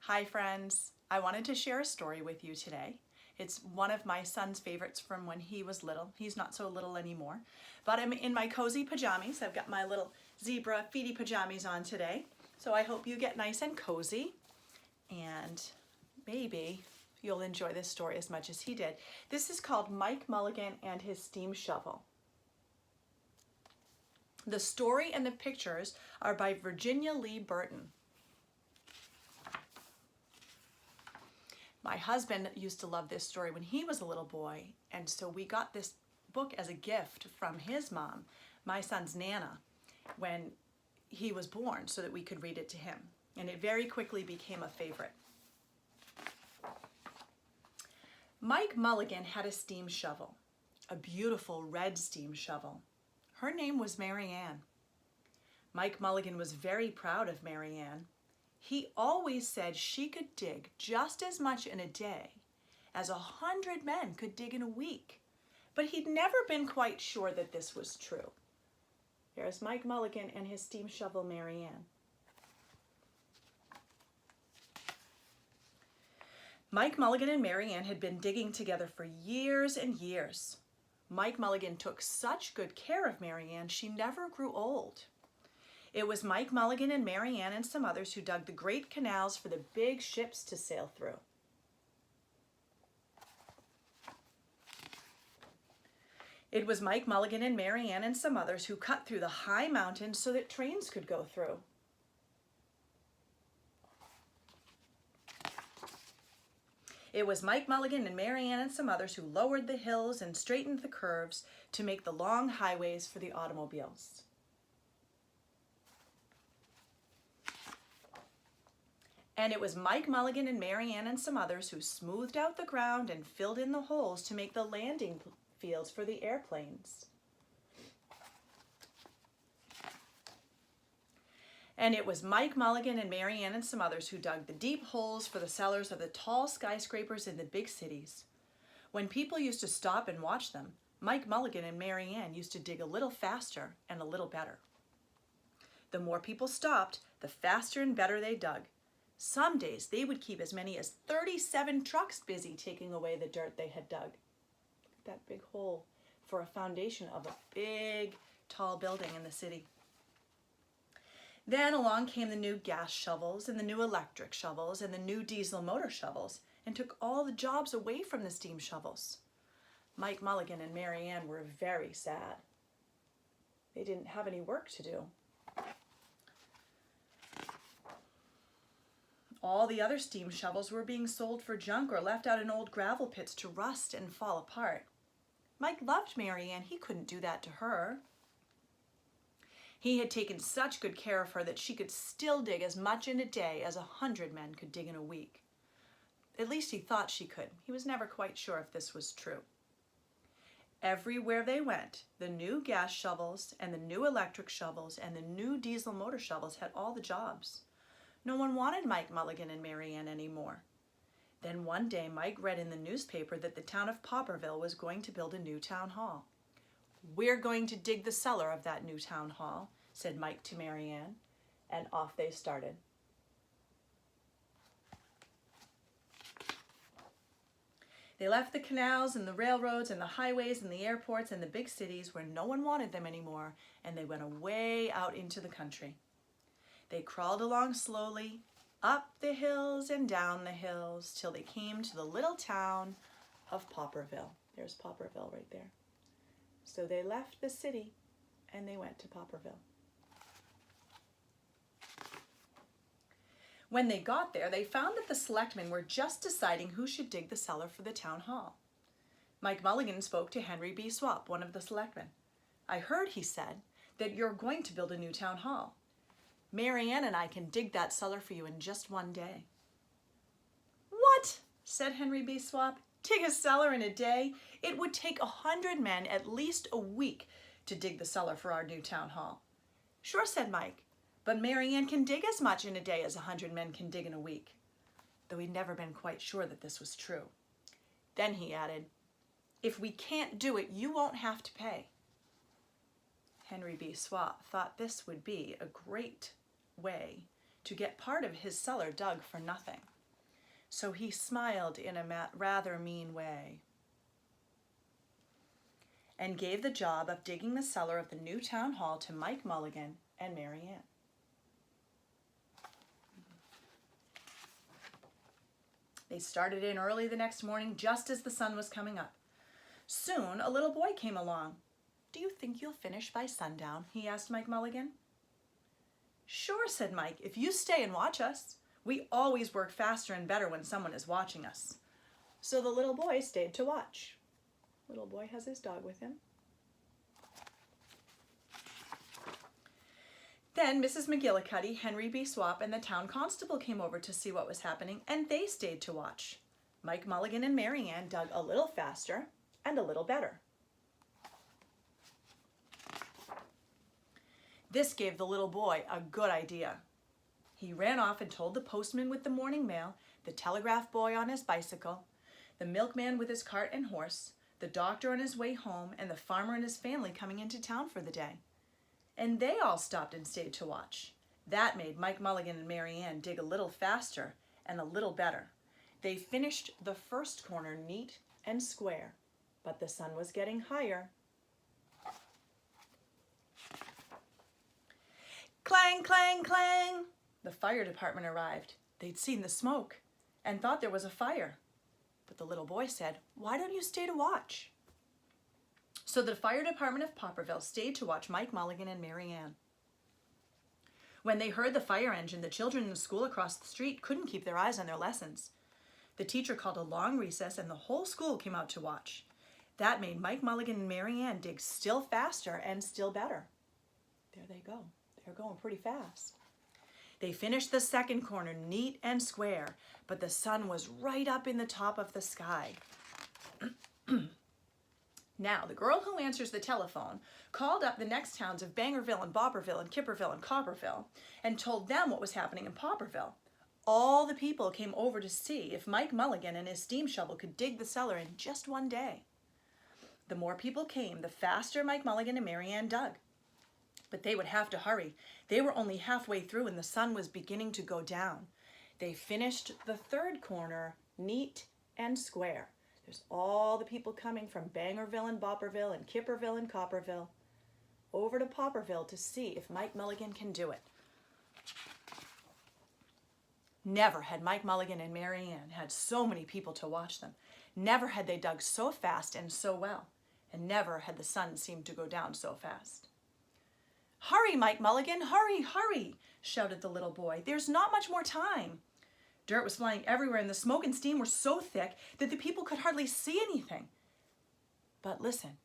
Hi friends, I wanted to share a story with you today. It's one of my son's favorites from when he was little. He's not so little anymore, but I'm in my cozy pajamas. I've got my little zebra feety pajamas on today. So I hope you get nice and cozy and maybe you'll enjoy this story as much as he did. This is called Mike Mulligan and His Steam Shovel. The story and the pictures are by Virginia Lee Burton. My husband used to love this story when he was a little boy, and so we got this book as a gift from his mom, my son's Nana, when he was born, so that we could read it to him. And it very quickly became a favorite. Mike Mulligan had a steam shovel, a beautiful red steam shovel. Her name was Mary Ann. Mike Mulligan was very proud of Mary Ann. He always said she could dig just as much in a day as 100 men could dig in a week. But he'd never been quite sure that this was true. There's Mike Mulligan and his steam shovel, Mary Ann. Mike Mulligan and Mary Ann had been digging together for years and years. Mike Mulligan took such good care of Mary Ann, she never grew old. It was Mike Mulligan and Mary Ann and some others who dug the great canals for the big ships to sail through. It was Mike Mulligan and Mary Ann and some others who cut through the high mountains so that trains could go through. It was Mike Mulligan and Mary Ann and some others who lowered the hills and straightened the curves to make the long highways for the automobiles. And it was Mike Mulligan and Mary Ann and some others who smoothed out the ground and filled in the holes to make the landing fields for the airplanes. And it was Mike Mulligan and Mary Ann and some others who dug the deep holes for the cellars of the tall skyscrapers in the big cities. When people used to stop and watch them, Mike Mulligan and Mary Ann used to dig a little faster and a little better. The more people stopped, the faster and better they dug. Some days they would keep as many as 37 trucks busy taking away the dirt they had dug. Look at that big hole for a foundation of a big, tall building in the city. Then along came the new gas shovels and the new electric shovels and the new diesel motor shovels and took all the jobs away from the steam shovels. Mike Mulligan and Mary Ann were very sad. They didn't have any work to do. All the other steam shovels were being sold for junk or left out in old gravel pits to rust and fall apart. Mike loved Mary Ann. He couldn't do that to her. He had taken such good care of her that she could still dig as much in a day as 100 men could dig in a week. At least he thought she could. He was never quite sure if this was true. Everywhere they went, the new gas shovels and the new electric shovels and the new diesel motor shovels had all the jobs. No one wanted Mike Mulligan and Mary Ann anymore. Then one day Mike read in the newspaper that the town of Popperville was going to build a new town hall. "We're going to dig the cellar of that new town hall," said Mike to Mary Ann, and off they started. They left the canals and the railroads and the highways and the airports and the big cities where no one wanted them anymore, and they went away out into the country. They crawled along slowly, up the hills and down the hills, till they came to the little town of Popperville. There's Popperville right there. So they left the city and they went to Popperville. When they got there, they found that the selectmen were just deciding who should dig the cellar for the town hall. Mike Mulligan spoke to Henry B. Swap, one of the selectmen. "I heard," he said, "that you're going to build a new town hall. Mary Ann and I can dig that cellar for you in just one day." "What?" said Henry B. Swap. "Dig a cellar in a day? It would take 100 men at least a week to dig the cellar for our new town hall." "Sure," said Mike, "but Mary Ann can dig as much in a day as 100 men can dig in a week," though he'd never been quite sure that this was true. Then he added, "If we can't do it, you won't have to pay." Henry B. Swap thought this would be a great way to get part of his cellar dug for nothing. so he smiled in a rather mean way and gave the job of digging the cellar of the new town hall to Mike Mulligan and Mary Ann. They started in early the next morning, just as the sun was coming up. Soon, a little boy came along. "Do you think you'll finish by sundown?" he asked Mike Mulligan. "Sure," said Mike, "if you stay and watch us. We always work faster and better when someone is watching us." So the little boy stayed to watch. Little boy has his dog with him. Then Mrs. McGillicuddy, Henry B. Swap, and the town constable came over to see what was happening, and they stayed to watch. Mike Mulligan and Mary Ann dug a little faster and a little better. This gave the little boy a good idea. He ran off and told the postman with the morning mail, the telegraph boy on his bicycle, the milkman with his cart and horse, the doctor on his way home, and the farmer and his family coming into town for the day. And they all stopped and stayed to watch. That made Mike Mulligan and Mary Ann dig a little faster and a little better. They finished the first corner neat and square, but the sun was getting higher. Clang, clang, clang! The fire department arrived. They'd seen the smoke and thought there was a fire. But the little boy said, "Why don't you stay to watch?" So the fire department of Popperville stayed to watch Mike Mulligan and Mary Ann. When they heard the fire engine, the children in the school across the street couldn't keep their eyes on their lessons. The teacher called a long recess and the whole school came out to watch. That made Mike Mulligan and Mary Ann dig still faster and still better. There they go. They're going pretty fast. They finished the second corner neat and square, but the sun was right up in the top of the sky. Now, the girl who answers the telephone called up the next towns of Bangerville and Bopperville and Kipperville and Copperville and told them what was happening in Popperville. All the people came over to see if Mike Mulligan and his steam shovel could dig the cellar in just one day. The more people came, the faster Mike Mulligan and Mary Ann dug. But they would have to hurry. They were only halfway through and the sun was beginning to go down. They finished the third corner neat and square. There's all the people coming from Bangerville and Bopperville and Kipperville and Copperville over to Popperville to see if Mike Mulligan can do it. Never had Mike Mulligan and Mary Ann had so many people to watch them. Never had they dug so fast and so well. And never had the sun seemed to go down so fast. "Hurry, Mike Mulligan, hurry, hurry," shouted the little boy. "There's not much more time." Dirt was flying everywhere and the smoke and steam were so thick that the people could hardly see anything. But listen.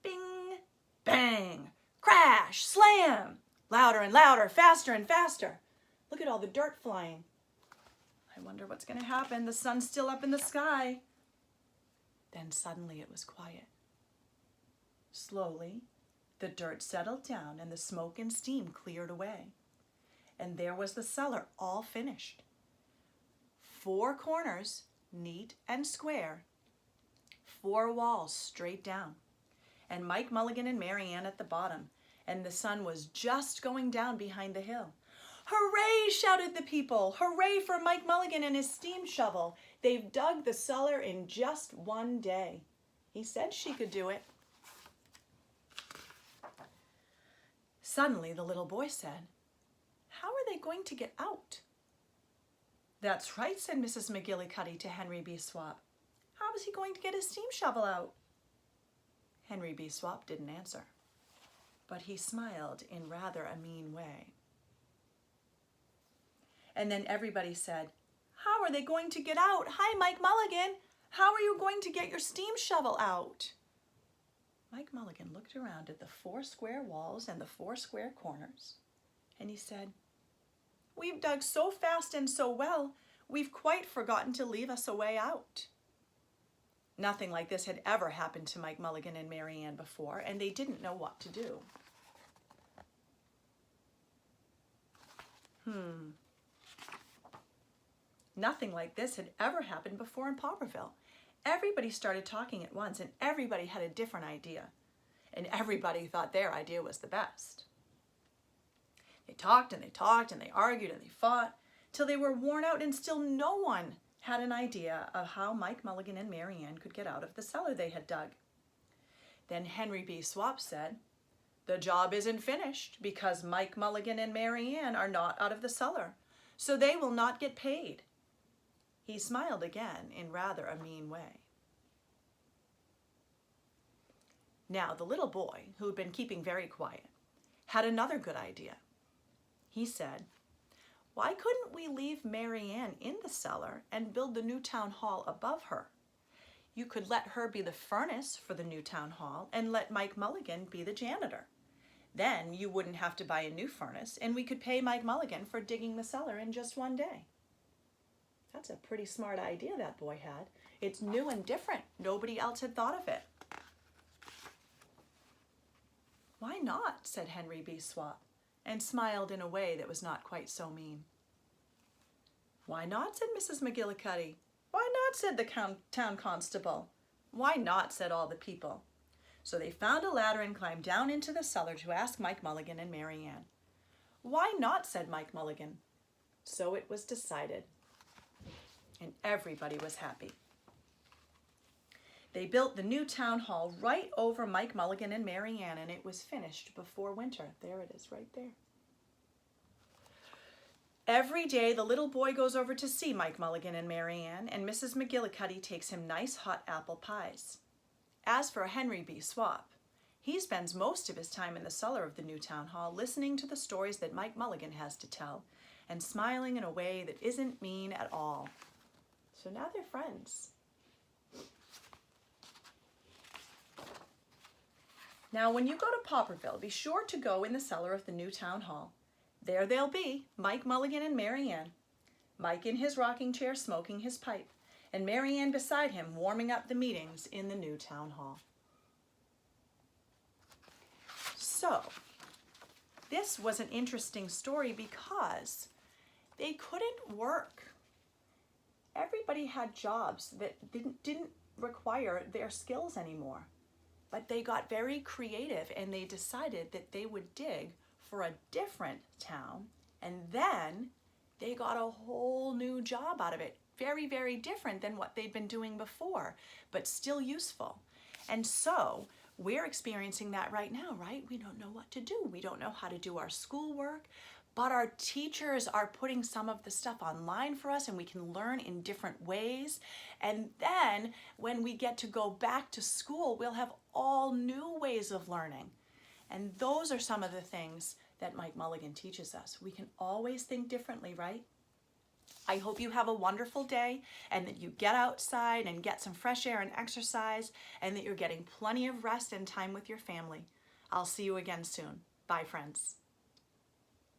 Bing, bang, crash, slam. Louder and louder, faster and faster. Look at all the dirt flying. I wonder what's going to happen. The sun's still up in the sky. Then suddenly it was quiet. Slowly, the dirt settled down and the smoke and steam cleared away. And there was the cellar all finished. 4 corners, neat and square. 4 walls straight down. And Mike Mulligan and Mary Ann at the bottom. And the sun was just going down behind the hill. "Hooray!" shouted the people. "Hooray for Mike Mulligan and his steam shovel. They've dug the cellar in just one day. He said she could do it." Suddenly, the little boy said, "How are they going to get out?" "That's right," said Mrs. McGillicuddy to Henry B. Swap. "How is he going to get his steam shovel out?" Henry B. Swap didn't answer, but he smiled in rather a mean way. And then everybody said, "How are they going to get out? Hi, Mike Mulligan. How are you going to get your steam shovel out?" Mike Mulligan looked around at the 4 square walls and the 4 square corners, and he said, "We've dug so fast and so well, we've quite forgotten to leave us a way out." Nothing like this had ever happened to Mike Mulligan and Mary Ann before, and they didn't know what to do. Nothing like this had ever happened before in Popperville. Everybody started talking at once, and everybody had a different idea. And everybody thought their idea was the best. They talked and they talked and they argued and they fought till they were worn out, and still no one had an idea of how Mike Mulligan and Mary Ann could get out of the cellar they had dug. Then Henry B. Swap said, "The job isn't finished because Mike Mulligan and Mary Ann are not out of the cellar, so they will not get paid." He smiled again in rather a mean way. Now the little boy, who had been keeping very quiet, had another good idea. He said, "Why couldn't we leave Mary Ann in the cellar and build the new town hall above her? You could let her be the furnace for the new town hall and let Mike Mulligan be the janitor. Then you wouldn't have to buy a new furnace, and we could pay Mike Mulligan for digging the cellar in just one day." That's a pretty smart idea that boy had. It's new and different. Nobody else had thought of it. "Why not?" said Henry B. Swap, and smiled in a way that was not quite so mean. "Why not?" said Mrs. McGillicuddy. "Why not?" said the town constable. "Why not?" said all the people. So they found a ladder and climbed down into the cellar to ask Mike Mulligan and Mary Ann. "Why not?" said Mike Mulligan. So it was decided, and everybody was happy. They built the new town hall right over Mike Mulligan and Mary Ann, and it was finished before winter. There it is right there. Every day the little boy goes over to see Mike Mulligan and Mary Ann, and Mrs. McGillicuddy takes him nice hot apple pies. As for Henry B. Swap, he spends most of his time in the cellar of the new town hall listening to the stories that Mike Mulligan has to tell and smiling in a way that isn't mean at all. So now they're friends. Now when you go to Popperville, be sure to go in the cellar of the new town hall. There they'll be, Mike Mulligan and Mary Ann. Mike in his rocking chair smoking his pipe, and Mary Ann beside him warming up the meetings in the new town hall. So, this was an interesting story because they couldn't work. Everybody had jobs that didn't require their skills anymore. But they got very creative and they decided that they would dig for a different town, and then they got a whole new job out of it. Very, very different than what they'd been doing before, but still useful. And so we're experiencing that right now, right? We don't know what to do. We don't know how to do our schoolwork, but our teachers are putting some of the stuff online for us and we can learn in different ways. And then when we get to go back to school, we'll have all new ways of learning. And those are some of the things that Mike Mulligan teaches us. We can always think differently, right? I hope you have a wonderful day and that you get outside and get some fresh air and exercise and that you're getting plenty of rest and time with your family. I'll see you again soon. Bye, friends.